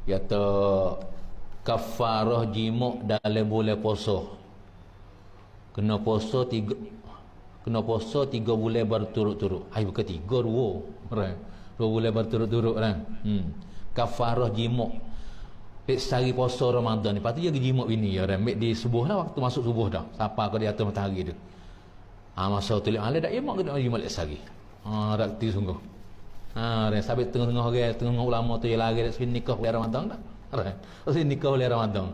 Kata kafarah jimuk dalam bulan puasa. Kena puasa 3 bulan berturut-turut. Hai bukan 3, 2 bulan berturut-turut kan. Kafarah jimuk. Sehari puasa Ramadan ni. Lepas tu dia pergi jimuk bini ya, ambil di subuh lah, waktu masuk subuh dah. Siapa kau di atas matahari tu. Masa tu ada tak jimuk ke tak jimuk lek sehari. Rakti sungguh. Sampai tengah-tengah orang, tengah ulama tu dia lari dak sini nikah bulan Ramadan dah. Terus nikah bulan Ramadan.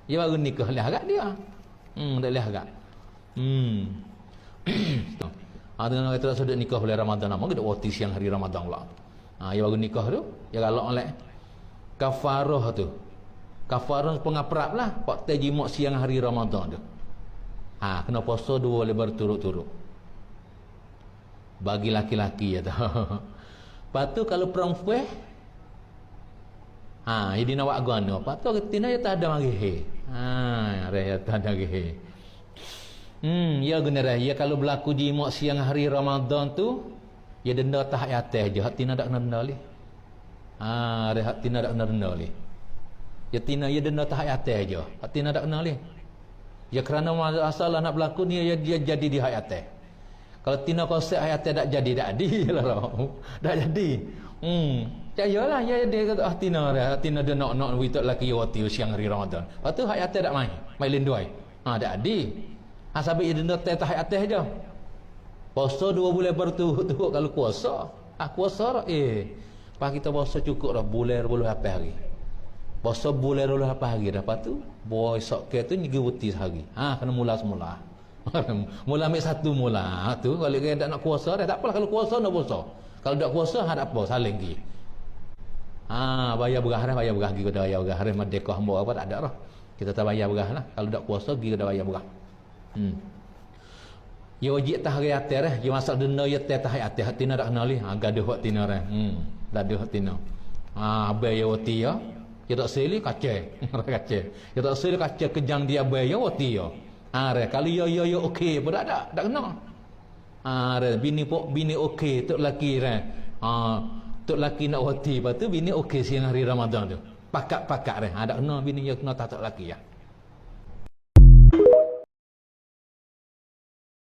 Dia baru nikah lah agak dia. Tak leh agak. Dengan orang terus sudah nikah bulan Ramadan nama ke dak wati siang hari Ramadan pula. Dia baru nikah tu, dia galak oleh kafarah tu. Kafarah pengaprap lah pak teh jimuk siang hari Ramadan tu. Kena puasa 2 bulan berturut-turut. Bagi laki-laki ya tu. Lepas tu kalau perempuan jadi nak buat gana. Lepas tu ketina dia tak ada mari. Dia tak ada mari. Ya guna ya kalau berlaku jimuk siang hari Ramadan tu, ya denda tahap atas je. Hak tina tak kena denda leh. Hak tina tak kena denda leh. Ya tina ya denda tahap atas je. Hak tina tak kena leh. Ya kerana asal nak berlaku ni dia jadi di hak atas. Kalau tina konsep ayat tak jadi tak lah. Tak jadi. Cayalah ya dia kata tina dia nak witot laki wati siang hari Ramadan. Lepas tu ayat tak main linduai. Tak ada. Sampai dia denda teh ayat je. Puasa 2 bulan berturut-turut kalau puasa. Puasa pas kita puasa cukup dah bulan 28 hari. Puasa bulan 28 hari dah. Lepas tu boy esok ke tu nyigi wuti sehari. Kena mula semula. Mula ambil satu mula tu kalau dia tak nak kuasa dah tak apalah kalau kuasa nak puasa. Kalau tak kuasa ada apa saling gi. Bayar berah dah, bayar berah gi dah, bayar berah dah merdeka hamba apa tak ada dah. Kita tak bayar berah lah. Kalau tak kuasa gi dah bayar berah. Ya wajib tahari atas dah. Ya masak denda ya tahari atas hati nak kenal leh. Gaduh hak tina dah. Gaduh hak tina. Abai ya wati ya. Ya tak seli kacau. Kacau. Ya tak seli kacau kejang dia abai ya wati ya. Kalau ya okey pun tak kena. Bini okey tok laki tok laki nak wati, lepas tu bini okey siang hari Ramadan tu. Pakat-pakat tak kena bini ya kena tak laki ya.